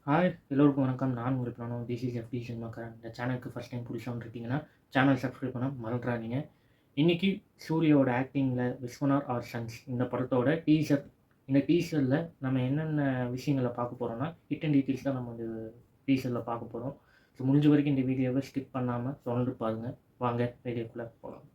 Hi எல்லோருக்கும் வணக்கம். நான் உங்கள் பிராணம் திஸ் இஸ் எஃப்டி சினிமாக்காரன். இந்த சேனலுக்கு ஃபஸ்ட் டைம் புதுசாக வந்துருக்கீங்கன்னா சேனல் சப்ஸ்கிரைப் பண்ண மறந்துடாதீங்க. இன்றைக்கி சூர்யாவோட ஆக்டிங்கில் விஸ்வநாத் ஆர் சன்ஸ் இந்த படத்தோட டீசர். இந்த டீசரில் நம்ம என்னென்ன விஷயங்களை பார்க்க போகிறோம்னா ஹிட் அண்ட் டீட்டெயில்ஸ் தான் நம்ம இந்த டீசரில் பார்க்க போகிறோம். ஸோ முடிஞ்ச வரைக்கும் இந்த வீடியோவை ஸ்கிப் பண்ணாமல் தொடர்ந்து பாருங்கள். வாங்க வீடியோக்குள்ளே போகலாம்.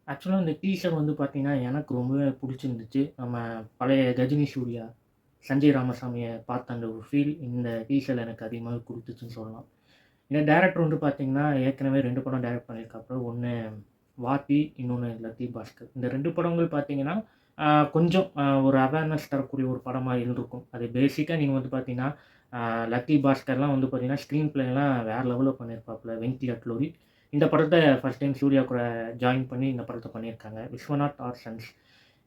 ஆக்சுவலாக இந்த டீசர் வந்து பார்த்தீங்கன்னா எனக்கு ரொம்பவே பிடிச்சிருந்துச்சு. நம்ம பழைய கஜினி சூர்யா சஞ்சய் ராமசாமியை பார்த்த அந்த ஒரு ஃபீல் இந்த டீசரில் எனக்கு அதிகமாக கொடுத்துச்சுன்னு சொல்லலாம். இந்த டேரக்டர் வந்து பார்த்தீங்கன்னா ஏற்கனவே 2 படம் டைரக்ட் பண்ணியிருக்காப்புல. ஒன்று வாத்தி, இன்னொன்று லத்தி பாஸ்கர். இந்த 2 படங்கள் பார்த்தீங்கன்னா கொஞ்சம் ஒரு அவேர்னஸ் தரக்கூடிய ஒரு படமாக இருந்திருக்கும். அது பேசிக்காக நீங்கள் வந்து பார்த்தீங்கன்னா லத்தி பாஸ்கர்லாம் வந்து பார்த்தீங்கன்னா ஸ்க்ரீன் ப்ளேலாம் வேறு லெவலில் பண்ணியிருப்பாப்புல. வெங்கி அட்லூரி இந்த படத்தை ஃபஸ்ட் டைம் சூர்யா கூட ஜாயின் பண்ணி இந்த படத்தை பண்ணியிருக்காங்க. Viswanath R sons.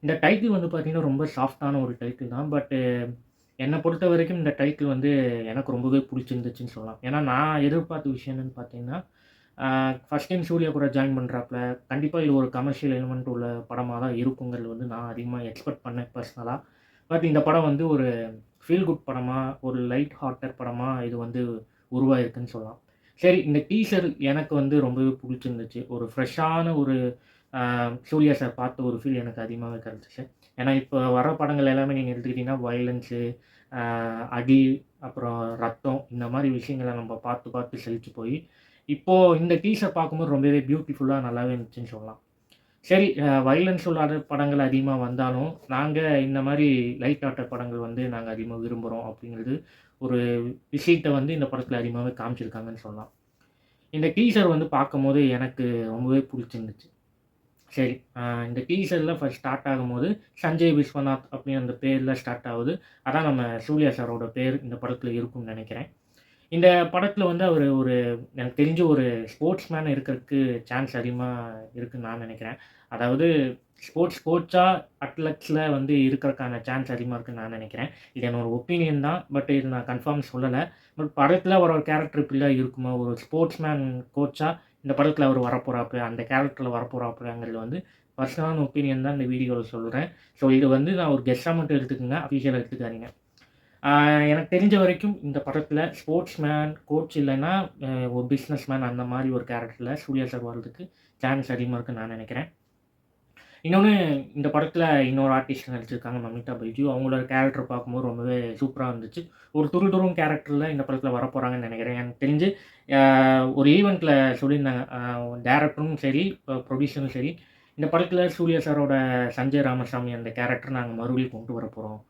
இந்த டைட்டில் வந்து பார்த்தீங்கன்னா ரொம்ப சாஃப்ட்டான ஒரு டைட்டில் தான். பட்டு என்னை பொறுத்த வரைக்கும் இந்த டைட்டில் வந்து எனக்கு ரொம்பவே பிடிச்சிருந்துச்சுன்னு சொல்லலாம். ஏன்னா நான் எதிர்பார்த்த விஷயம் என்னன்னு பார்த்தீங்கன்னா, ஃபஸ்ட் டைம் சூர்யா கூட ஜாயின் பண்ணுறாப்புல. கண்டிப்பாக இது ஒரு கமர்ஷியல் எலிமெண்ட் உள்ள படமாக தான் இருக்குங்கிறது வந்து நான் அதிகமாக எக்ஸ்பெக்ட் பண்ணேன் பர்சனலாக. பட் இந்த படம் வந்து ஒரு ஃபீல் குட் படமாக, ஒரு லைட் ஹார்ட்டட் படமாக இது வந்து உருவாயிருக்குன்னு சொல்லலாம். சரி, இந்த டீசர் எனக்கு வந்து ரொம்பவே பிடிச்சிருந்துச்சு. ஒரு ஃப்ரெஷ்ஷான ஒரு சூர்யா சார் பார்த்த ஒரு ஃபீல் எனக்கு அதிகமாவே கிடைச்சுச்சு. ஏன்னா, இப்போ வர படங்கள் எல்லாமே நீங்க எடுத்துக்கிட்டீங்கன்னா, வயலன்ஸு, அ அடி, அப்புறம் ரத்தம் இந்த மாரி விஷயங்கள நம்ம பார்த்து பார்த்து சலிச்சு போய், இப்போ இந்த டீசர் பார்க்கும்போது ரொம்பவே பியூட்டிஃபுல்லா நல்லாவே இருந்துச்சுன்னு சொல்லலாம். சரி, வயலன்ஸ் இல்லாத படங்கள் அதிகமா வந்தாலும், நாங்க இந்த மாரி லைட் ஹார்ட்டட் படங்கள் வந்து நாங்க அதிகமா விரும்புறோம் அப்படிங்கிறது ஒரு விஷயத்த வந்து இந்த படத்துல அதிகமாவே காமிச்சிருக்காங்கன்னு சொல்லலாம். இந்த டீசர் வந்து பார்க்கும்போது எனக்கு ரொம்பவே புடிச்சிருந்துச்சு. சரி. இந்த டீசர்ல ஃபர்ஸ்ட் ஸ்டார்ட் ஆகும்போது, சஞ்சய் விஸ்வநாத் அப்படின்னு அந்த பேர்ல ஸ்டார்ட் ஆகுது. அதான் நம்ம சூர்யா சாரோட பேர் இந்த படத்துல இருக்கும்னு நெனைக்கிறேன். இந்த படத்துல வந்து அவரு ஒரு எனக்கு தெரிஞ்சு ஒரு ஸ்போர்ட்ஸ் மேன் இருக்கறக்கு சான்ஸ் அதிகமா இருக்குன்னு நான் நெனைக்கிறேன். அதாவது ஸ்போர்ட்ஸ் கோச்சா அத்லெட்ஸ்ல வந்து இருக்கறக்கான சான்ஸ் அதிகமா இருக்குன்னு நான் நெனைக்கிறேன். இது என்னோட ஒப்பீனியன் தான். பட் இது நான் கன்ஃபார்ம் சொல்லல. பட் படத்துல அவரோட கேரக்டர் இப்படிலாம் இருக்குமா? ஒரு ஸ்போர்ட்ஸ் மேன் கோச்சா இந்த படத்துல அவரு வரப்போறாப்ல, அந்த கேரக்டர்ல வரப்போறாப்லங்கிறது வந்து பர்சனலான ஒப்பீனியன் தான் இந்த வீடியோல சொல்றேன். ஸோ இது வந்து நான் ஒரு கெஸ்ஸா மட்டும் எடுத்துக்கங்க. அஃபிஷியலா எடுத்துக்காதீங்க. ஆ எனக்கு தெரிஞ்ச வரைக்கும் இந்த படத்துல ஸ்போர்ட்ஸ் மேன், கோச் இல்லன்னா, அ ஒரு பிசினஸ் மேன் அந்த மாரி ஒரு கேரக்டர்ல சூர்யா சார் வரதுக்கு சான்ஸ் அதிகமா இருக்குன்னு நான் நெனைக்கிறேன். இன்னொன்னு இந்த படத்துல இன்னொரு ஆர்டிஸ்ட் நடிச்சிருக்காங்க மமிதா பைஜு. அவங்களோட கேரக்டர் பார்க்கும்போது ரொம்பவே சூப்பரா இருந்துச்சு. ஒரு துருதுரும் கேரக்டர்ல இந்த படத்துல வரப்போறாங்கன்னு நெனைக்கிறேன். எனக்கு தெரிஞ்சு அ ஒரு ஈவென்ட்ல சொல்லியிருந்தாங்க. டைரக்டரும் சரி, ப்ரொடியூசரும் சரி, இந்த படத்துல சூர்யா சாரோட சஞ்சய் ராமசாமி அந்த கேரக்டர் நாங்க மறுபடியும் கொண்டு வரப்போறோம்.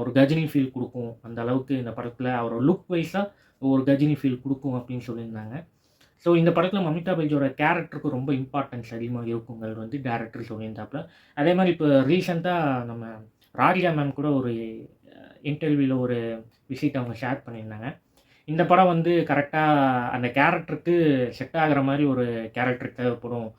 ஒரு கஜினி ஃபீல் குடுக்கும். அந்த அளவுக்கு இந்த படத்துல அவரோட லுக் வைஸா ஒரு கஜினி ஃபீல் குடுக்கும் அப்படின்னு சொல்லியிருந்தாங்க. ஸோ இந்த படத்தில மமிதா பைஜோட கேரக்டருக்கு ரொம்ப இம்பார்ட்டன்ஸ் அதிகமா இருக்குங்கிறது வந்து டைரக்டர் சொல்லியிருந்தாப்ல. அதே மாரி இப்ப ரீசென்ட்டா நம்ம ராதிகா மேம் கூட ஒரு இன்டர்வியூல ஒரு விஷயத்த அவங்க ஷேர் பண்ணியிருந்தாங்க. இந்த படம் வந்து கரெக்ட்டா அந்த கேரக்டருக்கு செட் ஆகுற மாரி ஒரு கேரக்டர் தேவைப்படும்.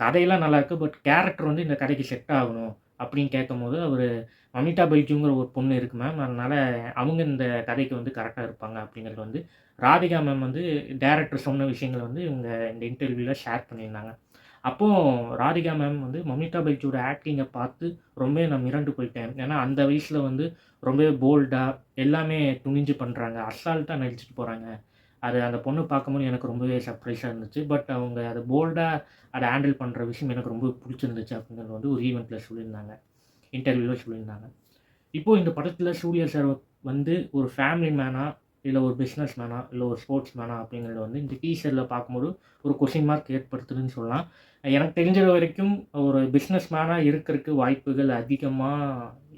கதையெல்லாம் நல்லாயிருக்கு. பட் கேரக்டர் வந்து இந்த கதைக்கு செட் ஆகணும் அப்படின்னு கேட்கும்போது, அவரு மமிதா பைஜூங்கிற ஒரு பொண்ணு இருக்கு மேம். அதனால அவங்க இந்த கதைக்கு வந்து கரெக்ட்டா இருப்பாங்க அப்படிங்கிறது வந்து ராதிகா மேம் வந்து டைரக்டர் சொன்ன விஷயங்கள வந்து இவங்க இந்த இன்டர்வியூல ஷேர் பண்ணியிருந்தாங்க. அப்போ ராதிகா மேம் வந்து மமிதா பைஜூட ஆக்டிங்க பார்த்து ரொம்பவே நான் மிரண்டு போயிட்டேன். ஏன்னா அந்த வயசுல வந்து ரொம்பவே போல்டா எல்லாமே துணிஞ்சு பண்றாங்க. அசால்ட்டா நடிச்சுட்டு போறாங்க. அது அந்த பொண்ணு பார்க்கும்போது எனக்கு ரொம்பவே சர்ப்ரைஸா இருந்துச்சு. பட் அவங்க அத போல்டா அத ஹேண்டில் பண்ற விஷயம் எனக்கு ரொம்ப புடிச்சிருந்துச்சு அப்படிங்கிறது வந்து ஒரு ஈவென்ட்ல சொல்லியிருந்தாங்க. இன்டர்வியூல சொல்லியிருந்தாங்க. இப்போ இந்த படத்துல சூர்யா சார் வந்து ஒரு ஃபேமிலி மேனா, இல்ல ஒரு பிசினஸ் மேனா, இல்ல ஒரு ஸ்போர்ட்ஸ் மேனா அப்படிங்கிறத வந்து இந்த டீசர்ல பார்க்கும்போது ஒரு கொஸ்டின் மார்க் ஏற்படுத்துதுன்னு சொல்லலாம். எனக்கு தெரிஞ்ச வரைக்கும் ஒரு பிசினஸ் மேனா இருக்கறக்கு வாய்ப்புகள் அதிகமா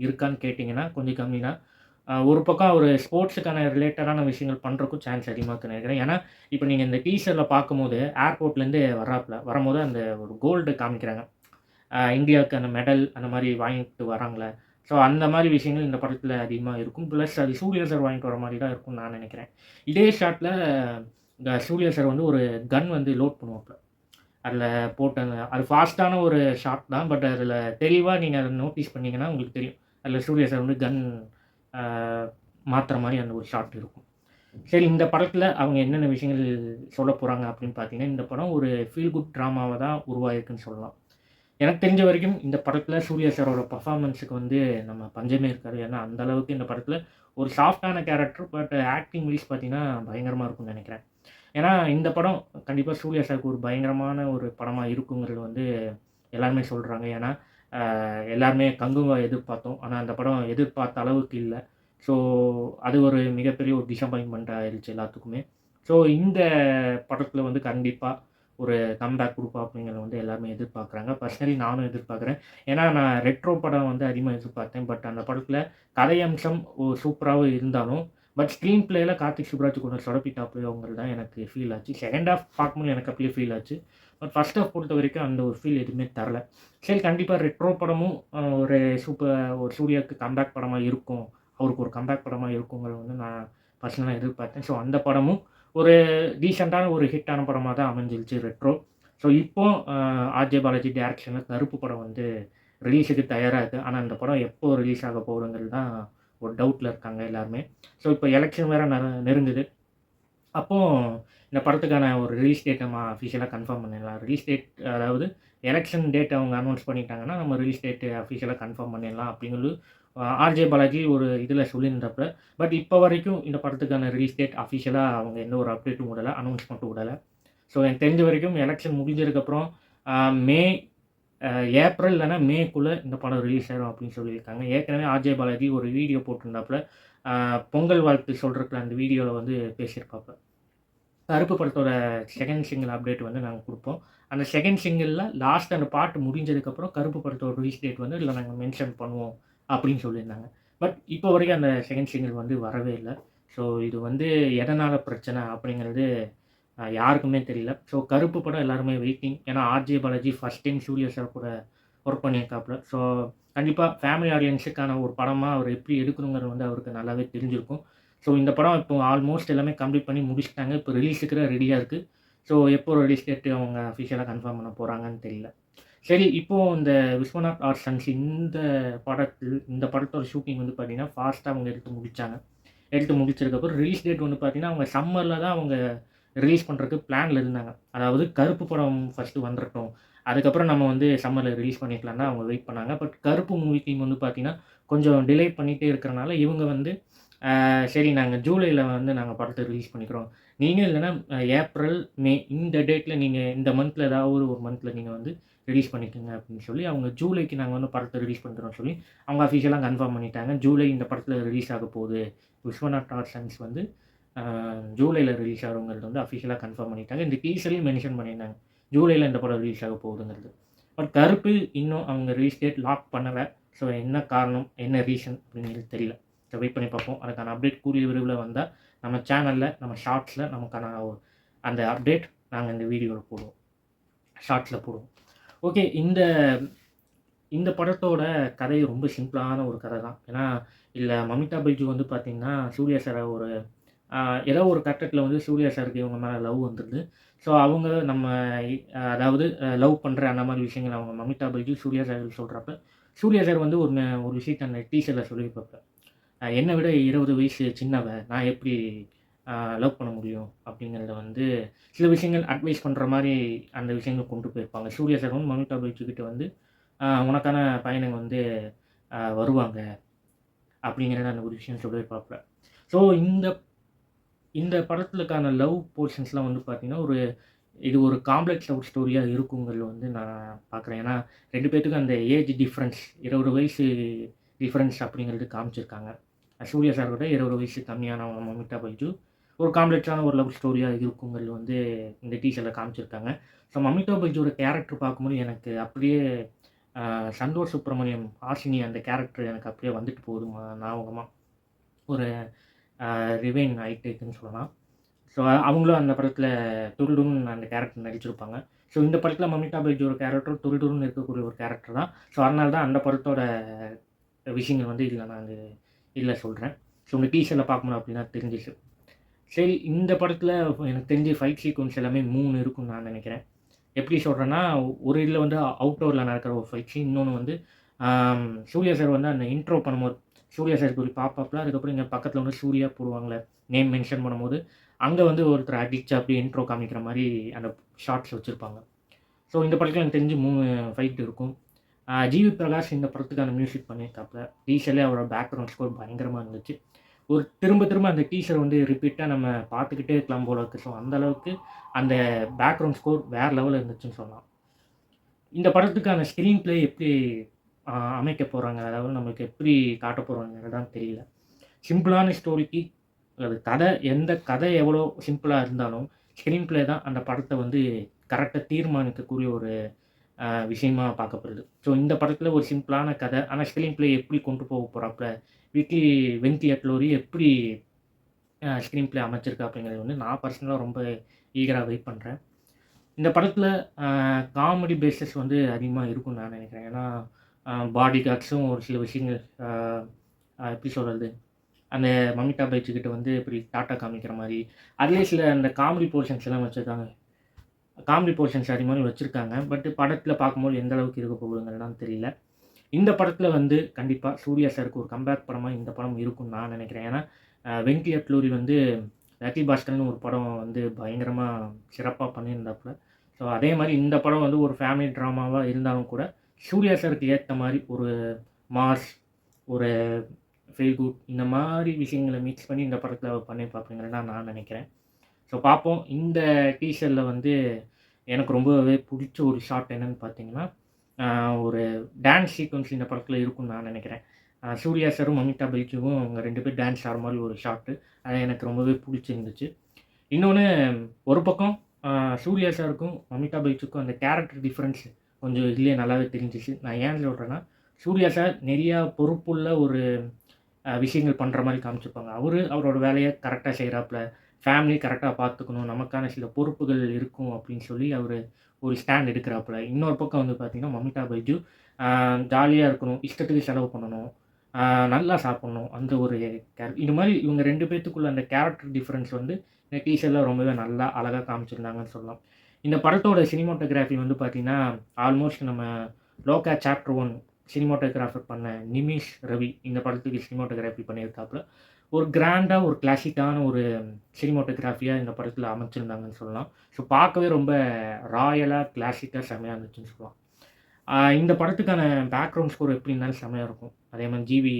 இருக்கான்னு கேட்டீங்கன்னா, கொஞ்சம் கம்மி தான். ஒரு பக்கம் அவரு ஸ்போர்ட்ஸுக்கான ரிலேட்டடான விஷயங்கள் பண்றதுக்கும் சான்ஸ் அதிகமா இருக்குன்னு நெனைக்கிறேன். ஏன்னா, இப்ப நீங்க இந்த டீசர்ல பார்க்கும்போது ஏர்போர்ட்லேருந்து வர்றாப்ல. வரும்போது அந்த ஒரு கோல்டு காமிக்கிறாங்க. இந்தியாவுக்கு அந்த மெடல் அந்த மாரி வாங்கிட்டு வராங்கல்ல. ஸோ அந்த மாரி விஷயங்கள் இந்த படத்துல அதிகமா இருக்கும். பிளஸ் அது சூர்யா சார் வாங்கிட்டு வர மாரி தான் இருக்கும்னு நான் நெனைக்கிறேன். இதே ஷாட்ல இந்த சூர்யா சார் வந்து ஒரு கன் வந்து லோட் பண்ணுவாப்ல. அதுல போட்டு அது ஃபாஸ்ட்டான ஒரு ஷாட் தான். பட் அதுல தெளிவா நீங்க அத நோட்டீஸ் பண்ணீங்கன்னா உங்களுக்கு தெரியும். அதுல சூர்யா சார் வந்து கன் அ மாத்துற மாரி அந்த ஒரு ஷாட் இருக்கும். சரி, இந்த படத்துல அவங்க என்னென்ன விஷயங்கள் சொல்லப்போறாங்க அப்படின்னு பார்த்தீங்கன்னா, இந்த படம் ஒரு ஃபீல் குட் ட்ராமாவா தான் உருவாகிருக்குன்னு சொல்லலாம். எனக்கு தெரிஞ்ச வரைக்கும் இந்த படத்தில சூர்யா சாரோட பெர்ஃபார்மன்ஸுக்கு வந்து நம்ம பஞ்சமே இருக்காது. ஏன்னா, அந்த அளவுக்கு இந்த படத்தில ஒரு சாஃப்ட்டான கேரக்டர். பட் ஆக்டிங் வைஸ் பார்த்தீங்கன்னா, பயங்கரமா இருக்கும்னு நெனைக்கிறேன். ஏன்னா, இந்த படம் கண்டிப்பா சூர்யா சாருக்கு ஒரு பயங்கரமான ஒரு படமா இருக்குங்கிறது வந்து எல்லாருமே சொல்றாங்க. ஏன்னா, எல்லாருமே கங்குவா எதிர்பார்த்தோம். ஆனா, அந்த படம் எதிர்பார்த்த அளவுக்கு இல்ல. ஸோ, அது ஒரு மிகப்பெரிய ஒரு டிசப்பாயின்ட்மென்ட் ஆயிருச்சு எல்லாத்துக்குமே. ஸோ, இந்த படத்தில வந்து கண்டிப்பா ஒரு கம்பேக் குடுப்பா அப்படிங்கிறத வந்து எல்லாருமே எதிர்பார்க்குறாங்க. பர்சனலி நானும் எதிர்பார்க்குறேன். ஏன்னா, நான் ரெட்ரோ படம் வந்து அதிகமா எதிர்பார்த்தேன். பட் அந்த படத்தில கதை அம்சம் சூப்பராவும் இருந்தாலும், பட் ஸ்க்ரீன் பிளேல கார்த்திக் சுப்புராஜ் கொஞ்சம் சொதப்பிட்டாப்லயோங்கிறது தான் எனக்கு ஃபீல் ஆச்சு. செகண்ட் ஹால்ஃப் பார்க்கும்போது எனக்கு அப்படியே ஃபீல் ஆச்சு. பட் ஃபர்ஸ்ட் ஹால்ஃப் பொறுத்தவரைக்கும் அந்த ஒரு ஃபீல் எதுவுமே தரல. சரி கண்டிப்பா ரெட்ரோ படமும் ஒரு ஒரு சூர்யாவுக்கு கம்பேக் படமா இருக்கும். அவருக்கு ஒரு கம்பேக் படமா இருக்குங்கிறத வந்து நான் பர்சனலா எதிர்பார்த்தேன். ஸோ அந்த படமும் ஒரு டீசென்ட்டான ஒரு ஹிட்டான படமா தான் அமைஞ்சிருச்சு ரெட்ரோ. ஸோ இப்போ ஆர்ஜே பாலாஜி டைரக்ஷன்ல கருப்பு படம் வந்து ரிலீஸுக்கு தயாரா இருக்கு. ஆனா அந்த படம் எப்போ ரிலீஸ் ஆக போகுதுங்கிறது தான் ஒரு டவுட்ல இருக்காங்க எல்லாருமே. ஸோ இப்போ எலக்ஷன் வேற நெருங்குது. அப்போ இந்த படத்துக்கான ஒரு ரிலீஸ் டேட் நம்ம அஃபிஷியலா கன்ஃபார்ம் பண்ணிடலாம். ரிலீஸ் டேட் அதாவது எலக்ஷன் டேட் அவங்க அனௌன்ஸ் பண்ணிட்டாங்கன்னா, நம்ம ரிலீஸ் டேட் அஃபிஷியலா கன்ஃபார்ம் பண்ணிடலாம் அப்படிங்கிறது ஆர்ஜே பாலாஜி ஒரு இதில சொல்லியிருந்தாப்ல. பட் இப்போ வரைக்கும் இந்த படத்துக்கான ரிலீஸ் டேட் அஃபிஷியலா அவங்க எந்த ஒரு அப்டேட்டும் விடல. அனௌன்ஸ்மென்ட்டும் விடல. ஸோ எனக்கு தெரிஞ்ச வரைக்கும் எலக்ஷன் முடிஞ்சதுக்கப்புறம் அ மே அ ஏப்ரல் இல்லன்னா மேக்குள்ள இந்த படம் ரிலீஸ் ஆயிரும் அப்படின்னு சொல்லியிருக்காங்க. ஏற்கனவே ஆர்ஜே பாலாஜி ஒரு வீடியோ போட்டிருந்தாப்ல. பொங்கல் வாழ்த்து சொல்றதுக்கு அந்த வீடியோல வந்து பேசியிருப்பாப்ல. கருப்பு படத்தோட 2ண்ட் சிங்கிள் அப்டேட் வந்து நாங்க குடுப்போம். அந்த 2ண்ட் சிங்கிள்ல லாஸ்ட் அந்த பாட்டு முடிஞ்சதுக்கப்புறம் கருப்பு படத்தோட ரிலீஸ் டேட் வந்து இதுல நாங்க மென்ஷன் பண்ணுவோம் அப்படின்னு சொல்லியிருந்தாங்க. பட் இப்போ வரைக்கும் அந்த 2ண்ட் சிங்கிள் வந்து வரவே இல்ல. ஸோ இது வந்து எதனால பிரச்சனை அப்படிங்கிறது யாருக்குமே தெரியல. ஸோ கருப்பு படம் எல்லாருமே வெயிட்டிங். ஏன்னா RJ Balaji first time Suriya sir கூட ஒர்க் பண்ணியிருக்காப்ல. ஸோ கண்டிப்பா ஃபேமிலி ஆடியன்ஸுக்கான ஒரு படமா அவர் எப்படி எடுக்கணுங்கிறது வந்து அவருக்கு நல்லாவே தெரிஞ்சிருக்கும். ஸோ இந்த படம் இப்போ ஆல்மோஸ்ட் எல்லாமே கம்ப்ளீட் பண்ணி முடிச்சுட்டாங்க. இப்போ ரிலீஸுக்கு ரெடியா இருக்கு. ஸோ எப்போ ரிலீஸ் டேட் அவங்க அஃபிஷியலா கன்ஃபார்ம் பண்ண போறாங்கன்னு தெரியல. சரி இப்போ இந்த விஸ்வநாத் ஆர்ட் சன்ஸ் இந்த படத்தோட ஷூட்டிங் வந்து பார்த்தீங்கன்னா, ஃபாஸ்ட்டா அவங்க எடுத்து முடிச்சாங்க. எடுத்து முடிச்சதுக்கப்புறம் ரிலீஸ் டேட் வந்து பார்த்தீங்கன்னா, அவங்க சம்மர்ல தான் அவங்க ரிலீஸ் பண்றதுக்கு பிளான்ல இருந்தாங்க. அதாவது கருப்பு படம் ஃபர்ஸ்ட்டு வந்துரட்டும். அதுக்கப்புறம் நம்ம வந்து சம்மர்ல ரிலீஸ் பண்ணிக்கலாம் தான் அவங்க வெயிட் பண்ணாங்க. பட் கருப்பு மூவி டீம் வந்து பார்த்தீங்கன்னா, கொஞ்சம் டிலே பண்ணிட்டே இருக்கிறனால இவங்க வந்து சரி நாங்க ஜூலைல வந்து நாங்க படத்த ரிலீஸ் பண்ணிக்கிறோம். நீங்க இல்லன்னா ஏப்ரல், மே இந்த டேட்ல நீங்க இந்த மந்த்ல ஏதாவது ஒரு மந்த்ல நீங்க வந்து ரிலீஸ் பண்ணிக்கங்க அப்படின்னு சொல்லி, அவங்க ஜூலைக்கு நாங்க வந்து படத்த ரிலீஸ் பண்றோம்னு சொல்லி, அவங்க அஃபிஷியலா கன்ஃபார்ம் பண்ணிட்டாங்க. ஜூலை இந்த படத்துல ரிலீஸ் ஆக போகுது. விஸ்வநாத் ஆர்ட் சன்ஸ் வந்து அ ஜூலைல ரிலீஸ் ஆகுங்கிறது வந்து அஃபிஷியலா கன்ஃபார்ம் பண்ணிட்டாங்க. இந்த டீசர்லயும் மென்ஷன் பண்ணியிருந்தாங்க. ஜூலைல இந்த படம் ரிலீஸ் ஆக போகுதுங்கிறது. பட் கருப்பு இன்னும் அவங்க ரிலீஸ் டேட் லாக் பண்ணல. ஸோ என்ன காரணம்? என்ன ரீசன்? அப்படிங்கிறது தெரியல. ஸோ வெயிட் பண்ணி பார்ப்போம். அதுக்கான அப்டேட் கூடிய விரைவில வந்தா, நம்ம சேனல்ல, நம்ம ஷார்ட்ஸ்ல நமக்கான அந்த அப்டேட் நாங்க இந்த வீடியோல போடுவோம். ஷார்ட்ஸ்ல போடுவோம். ஓகே. இந்த இந்த படத்தோட கதை ரொம்ப சிம்பிளான ஒரு கதை தான். ஏன்னா, இதுல மமிதா பைஜு வந்து பார்த்தீங்கன்னா, சூர்யா சார ஒரு அ ஏதோ ஒரு கட்டத்தில வந்து சூர்யா சாருக்கு இவங்க மேல லவ் வந்துருது. ஸோ அவங்க நம்ம அதாவது லவ் பண்றேன் அந்த மாரி விஷயங்கள அவங்க மமிதா பைஜு சூர்யா சார்கிட்ட சொல்றப்ப, சூர்யா சார் வந்து ஒரு விஷயத்த அந்த டீசர்ல சொல்லியிருப்பாப்ல. என்ன விட 20 வயசு சின்னவ. நான் எப்படி அ லவ் பண்ண முடியும்? அப்படிங்கிறத வந்து சில விஷயங்கள் அட்வைஸ் பண்ற மாரி அந்த விஷயங்கள் கொண்டு போயிருப்பாங்க. சூர்யா சார் வந்து மமிதா பைஜு கிட்ட வந்து, உனக்கான பையனுங்க வந்து வருவாங்க." அப்படிங்கிற அந்த ஒரு விஷயம் சொல்லியிருப்பாப்ல. ஸோ இந்த இந்த படத்துக்கான லவ் போர்ஷன்ஸ்லாம் வந்து பார்த்தீங்கன்னா, இது ஒரு காம்ப்ளக்ஸ் லவ் ஸ்டோரியா இருக்குங்கிறது வந்து நான் பார்க்குறேன். ஏன்னா 2 பேத்துக்கும் அந்த ஏஜ் டிஃபரன்ஸ் 20 வயசு டிஃபரன்ஸ் அப்படிங்கிறது காமிச்சிருக்காங்க. சூர்யா சார விட 20 வயசு கம்மியானவங்க மமிதா பைஜு. ஒரு காம்ப்ளக்ஸான ஒரு லவ் ஸ்டோரியா இருக்குங்கிறது வந்து இந்த டீசர்ல காமிச்சிருக்காங்க. ஸோ மமிதா பைஜுவோட கேரக்டர் பார்க்கும்போது எனக்கு அப்படியே சந்தோஷ் சுப்ரமணியம், ஹாசினி அந்த கேரக்டர் எனக்கு அப்படியே வந்துட்டு போகுது ஞாபகமா. ஒரு ரிவைன் ஆயிட்டுருக்குன்னு சொல்லலாம். ஸோ அவங்களும் அந்த படத்தில துருதுருன்னு அந்த கேரக்டர் நடிச்சிருப்பாங்க. ஸோ இந்த படத்தில மமிதா பைஜூவோட கேரக்டரும் துருதுருன்னு இருக்கக்கூடிய ஒரு கேரக்டர் தான். ஸோ அதனால தான் அந்த படத்தோட விஷயங்கள் வந்து இதில சொல்றேன். ஸோ உங்க டீசர்ல பார்க்கும்போது அப்படி தான் தெரிஞ்சுச்சு. சரி இந்த படத்தில எனக்கு தெரிஞ்சு ஃபைட் சீக்வென்ஸ் எல்லாமே 3 இருக்கும்னு நான் நெனைக்கிறேன். எப்படி சொல்றேன்னா, ஒரு இதில வந்து அவுட்டோர்ல நடக்கிற ஒரு ஃபைட் சீன். இன்னொன்னு வந்து சூர்யா சார் வந்து அந்த இன்ட்ரோ பண்ணும்போது, சூர்யா சாருக்கு ஒரு பாப்பாப்ல, அதுக்கப்புறம் இங்க பக்கத்தில வந்து சூர்யா போடுவாங்கல்ல, நேம் மென்ஷன் பண்ணும்போது, அங்க வந்து ஒருத்தர் அடிச்சு அப்படியே இன்ட்ரோ காமிக்கிற மாரி அந்த ஷார்ட்ஸ் வச்சிருப்பாங்க. ஸோ இந்த படத்துல எனக்கு தெரிஞ்சு 3 ஃபைட் இருக்கும். ஜிவி பிரகாஷ் இந்த படத்துக்கான மியூசிக் பண்ணியிருக்காப்புல. டீசர்லே அவரோட பேக்ரவுண்ட் ஸ்கோர் பயங்கரமா இருந்துச்சு. ஒரு திரும்ப திரும்ப அந்த டீசர் வந்து ரிப்பீட்டா நம்ம பார்த்துக்கிட்டே இருக்கலாம் போல இருக்கு. ஸோ அந்த அளவுக்கு அந்த பேக்ரவுண்ட் ஸ்கோர் வேற லெவல்ல இருந்துச்சுன்னு சொல்லலாம். இந்த படத்துக்கான ஸ்க்ரீன் ப்ளே எப்படி அமைக்க போறாங்க, அதாவது நமக்கு எப்படி காட்டப் போறாங்கன்னு தான் தெரியல. சிம்பிளான ஸ்டோரிக்கு அது கதை எந்த கதை எவ்வளோ சிம்பிளா இருந்தாலும், ஸ்க்ரீன் ப்ளே தான் அந்த படத்த வந்து கரெக்ட்டா தீர்மானிக்கக்கூடிய ஒரு விஷயமா பார்க்கப்படுது. ஸோ இந்த படத்துல ஒரு சிம்பிளான கதை. ஆனா ஸ்க்ரீன் ப்ளே எப்படி கொண்டு போக போறாப்ல, வெங்கி அட்லூரி எப்படி ஸ்க்ரீன் ப்ளே அமைச்சிருக்காப்டிங்கிறது வந்து நான் பர்சனலா ரொம்ப ஈகரா வெயிட் பண்றேன். இந்த படத்துல காமெடி பேஸஸ் வந்து அதிகமா இருக்கும்னு நான் நினைக்கிறேன். ஏன்னா பாடி கார்ட்ஸும் ஒரு சில விஷயங்கள் அ எப்படி சொல்றது? அந்த மமிதா பைஜு கிட்ட வந்து இப்படி டாட்டா காமிக்கிற மாரி, அதிலேயே சில அந்த காமெடி போர்ஷன்ஸ் எல்லாம் வச்சிருக்காங்க. காமெடி போர்ஷன்ஸ் அதிகமாவே வச்சிருக்காங்க. பட் படத்துல பார்க்கும்போது எந்த அளவுக்கு இருக்க போகுதுங்கிறதுலாம் தெரியல. இந்த படத்துல வந்து கண்டிப்பா சூர்யா சாருக்கு ஒரு கம்பேக் படமா இந்த படம் இருக்கும்னு நான் நினைக்கிறேன். ஏன்னா, வெங்கி அட்லூரி வந்து லக்கி பாஸ்கர்னு ஒரு படம் வந்து பயங்கரமா சிறப்பா பண்ணியிருந்தாப்புல. ஸோ அதே மாரி இந்த படம் வந்து ஒரு ஃபேமிலி ட்ராமாவா இருந்தாலும் கூட, சூர்யா சாருக்கு ஏத்த மாரி ஒரு மாஸ், ஒரு ஃபீல் குட் இந்த மாரி விஷயங்கள மிக்ஸ் பண்ணி இந்த படத்துல அவர் பண்ணியிருப்பாப்புங்கிறது தான் நான் நினைக்கிறேன். ஸோ பார்ப்போம். இந்த டீசர்ல வந்து எனக்கு ரொம்பவே புடிச்ச ஒரு ஷாட் என்னன்னு பார்த்தீங்கன்னா, அ ஒரு டான்ஸ் சீக்வென்ஸ் இந்த படத்துல இருக்கும்னு நான் நெனைக்கிறேன். சூர்யா சாரும், மமிதா பைஜுவும் அவங்க 2 பேரும் டான்ஸ் ஆடுற மாரி ஒரு ஷாட்டு. அது எனக்கு ரொம்பவே புடிச்சிருந்துச்சு. இன்னொன்னு ஒரு பக்கம் அ சூர்யா சாருக்கும், மமிதா பைஜுக்கும் அந்த கேரக்டர் டிஃபரன்ஸ் கொஞ்சம் இதுலயே நல்லாவே தெரிஞ்சுச்சு. நான் ஏன் சொல்றேன்னா, சூர்யா சார் நெறையா பொறுப்புள்ள ஒரு விஷயங்கள் பண்ற மாரி காமிச்சிருப்பாங்க. அவரோட வேலைய கரெக்ட்டா செய்றாப்ல. ஃபேமிலி கரெக்ட்டா பார்த்துக்கணும். நமக்கான சில பொறுப்புகள் இருக்கும் அப்படின்னு சொல்லி ஒரு ஸ்டாண்ட் எடுக்குறாப்ல. இன்னொரு பக்கம் வந்து பார்த்தீங்கன்னா, மமிதா பைஜு அ ஜாலியா இருக்கணும். இஷ்டத்துக்கு செலவு பண்ணணும். அ நல்லா சாப்பிடணும். அந்த ஒரு இது மாரி இவங்க 2 பேத்துக்குள்ள அந்த கேரக்டர் டிஃபரன்ஸ் வந்து இந்த டீசர்ல ரொம்பவே நல்லா அழகா காமிச்சிருந்தாங்கன்னு சொல்லலாம். இந்த படத்தோட சினிமாட்டோகிராஃபி வந்து பார்த்தீங்கன்னா, ஆல்மோஸ்ட் நம்ம லோகா சாப்டர் 1 சினிமாட்டோகிராஃபர் பண்ண நிமிஷ் ரவி இந்த படத்துக்கு சினிமாட்டோகிராஃபி பண்ணியிருக்காப்புல. ஒரு கிராண்டா ஒரு கிளாசிக்கான ஒரு சினிமாட்டோகிராஃபியா இந்த படத்துல அமைச்சிருந்தாங்கன்னு சொல்லலாம். ஸோ பார்க்கவே ரொம்ப ராயலா, கிளாசிக்கா செம்மையா இருந்துச்சுன்னு சொல்லலாம். இந்த படத்துக்கான பேக்ரவுண்ட் ஸ்கோர் எப்படி இருந்தாலும் செம்மையா இருக்கும். அதே மாரி ஜிவி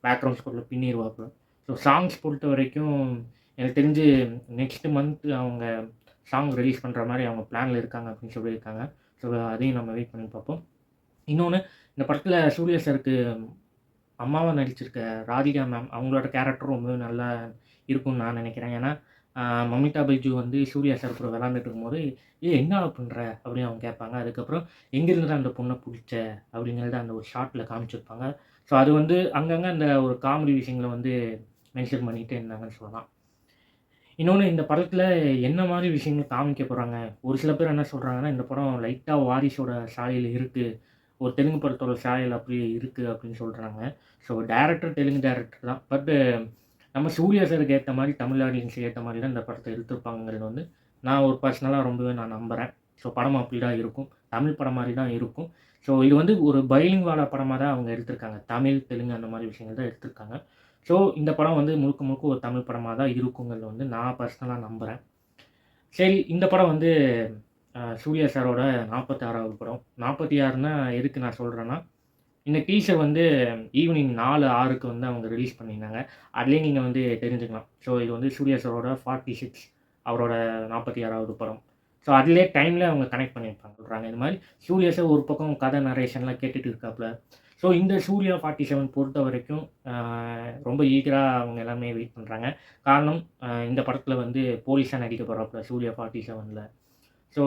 பேக்ரவுண்ட் ஸ்கோர்ல பின்னிருவாப்புல. ஸோ சாங்ஸ் பொறுத்தவரைக்கும் எனக்கு தெரிஞ்சு நெக்ஸ்ட் மந்த் அவங்க சாங் ரிலீஸ் பண்ற மாரி அவங்க பிளான்ல இருக்காங்க அப்படின்னு சொல்லியிருக்காங்க. ஸோ அதையும் நம்ம வெயிட் பண்ணி பார்ப்போம். இன்னொன்னு இந்த படத்துல சூர்யா சாருக்கு அம்மாவா நடிச்சிருக்க ராதிகா மேம், அவங்களோட கேரக்டரும் ரொம்பவே நல்லா இருக்கும்னு நான் நினைக்கிறேன். ஏன்னா, அ மமிதா பைஜு வந்து சூர்யா சார் கூட விளையாண்டுட்டு இருக்கும்போது, "ஏய் என்னடா பண்ற?" அப்படின்னு அவங்க கேட்பாங்க. அதுக்கப்புறம், "எங்கேருந்துடா அந்த பொண்ண புடிச்ச?" அப்படிங்கிறத அந்த ஒரு ஷாட்ல காமிச்சிருப்பாங்க. ஸோ அது வந்து அங்கங்க அந்த ஒரு காமெடி விஷயங்கள வந்து மென்ஷன் பண்ணிட்டே இருந்தாங்கன்னு சொல்லலாம். இன்னொன்னு இந்த படத்துல என்ன மாரி விஷயங்கள் காமிக்க போறாங்க? ஒரு சில பேர் என்ன சொல்றாங்கன்னா, இந்த படம் லைட்டா வாரிசோட சாயல் இருக்கு. ஒரு தெலுங்கு படத்தோட சாயல் அப்படியே இருக்கு அப்படின்னு சொல்றாங்க. ஸோ டைரக்டர் தெலுங்கு டைரக்டர் தான். நம்ம சூர்யா சாருக்கு ஏத்த மாரி தமிழ் ஆடியன்ஸ்க்கு ஏத்த மாரி தான் இந்த படத்த எடுத்திருப்பாங்கங்கிறது வந்து நான் ஒரு பர்சனலா ரொம்பவே நான் நம்புறேன். ஸோ படம் அப்படி தான் இருக்கும். தமிழ் படம் மாரி தான் இருக்கும். ஸோ இது வந்து ஒரு பைலிங்வாலா படமா தான் அவங்க எடுத்திருக்காங்க. தமிழ், தெலுங்கு அந்த மாரி விஷயங்கள் தான் எடுத்திருக்காங்க. ஸோ இந்த படம் வந்து முழுக்க முழுக்க ஒரு தமிழ் படமா தான் இருக்குங்கிறது வந்து நான் பர்சனலா நம்புறேன். சரி இந்த படம் வந்து சூர்யா சாரோட 46வது படம். 46ன்னா எதுக்கு நான் சொல்றேன்னா, இந்த டீசர் வந்து ஈவினிங் 4:06க்கு வந்து அவங்க ரிலீஸ் பண்ணியிருந்தாங்க. அதிலேயே நீங்க வந்து தெரிஞ்சுக்கலாம். ஸோ இது வந்து சூர்யா சாரோட 46 அவரோட 46வது படம். ஸோ அதிலேயே டைம்ல அவங்க கனெக்ட் பண்ணியிருப்பாங்க சொல்றாங்க. இந்த மாரி சூர்யா சார் ஒரு பக்கம் கதை நரேஷன்லாம் கேட்டுட்டு இருக்காப்ல. ஸோ இந்த சூர்யா 47 பொறுத்தவரைக்கும் ரொம்ப ஈகரா அவங்க எல்லாமே வெயிட் பண்றாங்க. காரணம் இந்த படத்தில வந்து போலீஸா நடிக்க போறாப்ல சூர்யா 47ல. ஸோ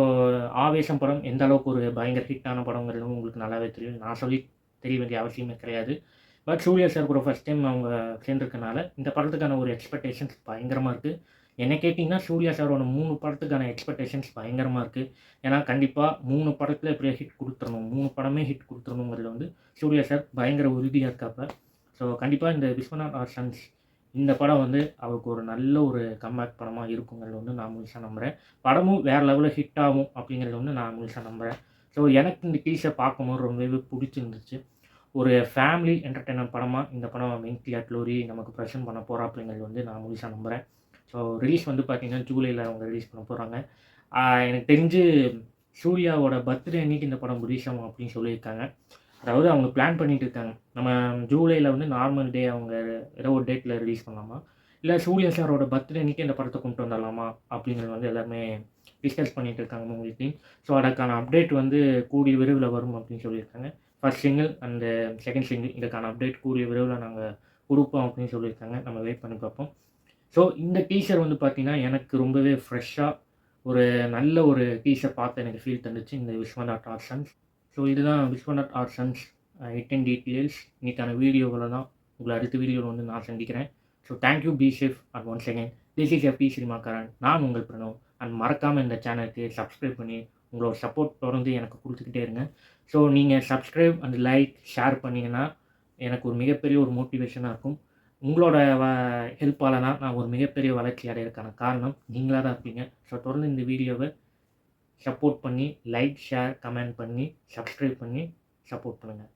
ஆவேசம் படம் எந்த அளவுக்கு ஒரு பயங்கர ஹிட்டான படங்கிறது உங்களுக்கு நல்லாவே தெரியும். நான் சொல்லி தெரிய வேண்டிய அவசியமே கிடையாது. பட் சூர்யா சார் கூட ஃபர்ஸ்ட் டைம் அவங்க சேர்ந்திருக்கனால, இந்த படத்துக்கான ஒரு எக்ஸ்பெக்டேஷன்ஸ் பயங்கரமா இருக்கு. என்ன கேட்டீங்கன்னா, சூர்யா சாரோட 3 படத்துக்கான எக்ஸ்பெக்டேஷன்ஸ் பயங்கரமா இருக்கு. ஏன்னா, கண்டிப்பா 3 படத்துல எப்படியோ ஹிட் குடுத்துறணும். 3 படமே ஹிட் குடுத்துறணுங்கிறதுல வந்து சூர்யா சார் பயங்கர உறுதியா இருக்காப்ல. ஸோ, கண்டிப்பா இந்த விஸ்வநாத் ஆர் சன்ஸ் இந்த படம் வந்து அவருக்கு ஒரு நல்ல ஒரு கம்பேக் படமா இருக்குங்கிறது வந்து நான் முழுசா நம்புறேன். படமும் வேற லெவல்ல ஹிட் ஆகும் அப்படிங்கிறது வந்து நான் முழுசா நம்புறேன். ஸோ, எனக்கு இந்த டீஸர் பார்க்கும்போது ரொம்பவே புடிச்சிருந்துச்சு. ஒரு ஃபேமிலி என்டர்டெய்னர் படமா இந்த படம் வெங்கி அட்லூரி நமக்கு பிரசன்ட் பண்ண போறாப்டிங்கிறது வந்து நான் முழுசா நம்புறேன். ஸோ ரிலீஸ் வந்து பார்த்தீங்கன்னா, ஜூலைல அவங்க ரிலீஸ் பண்ண போறாங்க. எனக்கு தெரிஞ்சு சூர்யாவோட பர்த்டே அன்னைக்கு இந்த படம் ரிலீஸ் ஆகும் அப்படின்னு சொல்லியிருக்காங்க. அதாவது அவங்க பிளான் பண்ணிட்டு இருக்காங்க. நம்ம ஜூலைல வந்து நார்மல் டே அவங்க ஏதோ ஒரு டேட்ல ரிலீஸ் பண்ணலாமா? இல்ல சூர்யா சாரோட பர்த்டே அன்னைக்கு இந்த படத்த கொண்டு வந்துரலாமா? அப்படிங்கிறது வந்து எல்லாருமே டிஸ்கஸ் பண்ணிட்டு இருக்காங்க மூவி டீம். ஸோ அதற்கான அப்டேட் வந்து கூடிய விரைவில வரும் அப்படின்னு சொல்லியிருக்காங்க. First single and second single இதுக்கான அப்டேட் கூடிய விரைவில நாங்க குடுப்போம் அப்படின்னு சொல்லியிருக்காங்க. நம்ம வெயிட் பண்ணி பார்ப்போம். ஸோ இந்த டீசர் வந்து பார்த்தீங்கன்னா, எனக்கு ரொம்பவே ஃப்ரெஷ்ஷா ஒரு நல்ல ஒரு டீசர் பார்த்து எனக்கு ஃபீல் தந்துச்சு இந்த விஸ்வநாத் ஆர்ட் சன்ஸ். ஸோ இதுதான் Viswanath art sons it and details. இன்னைக்கான வீடியோவில் தான் உங்களை அடுத்த வீடியோவில் வந்து நான் சந்திக்கிறேன். So thank you be safe and once again this is F B சினிமாக்காரன். நான் உங்கள் பிரணவ். அண்ட் மறக்காமல் இந்த சேனலுக்கு சப்ஸ்கிரைப் பண்ணி உங்களோட சப்போர்ட் தொடர்ந்து எனக்கு கொடுத்துக்கிட்டே இருங்க. ஸோ நீங்கள் சப்ஸ்கிரைப் அண்ட் லைக் ஷேர் பண்ணிங்கன்னா எனக்கு ஒரு மிகப்பெரிய ஒரு மோட்டிவேஷனாக இருக்கும். உங்களோட ஹெல்ப்பால தான் நான் ஒரு மிகப்பெரிய வளர்ச்சி அடையறதுக்கான காரணம் நீங்களா தான் இருப்பீங்க. ஸோ தொடர்ந்து இந்த வீடியோவை சப்போர்ட் பண்ணி லைக், ஷேர், கமெண்ட் பண்ணி, சப்ஸ்கிரைப் பண்ணி சப்போர்ட் பண்ணுங்கள்.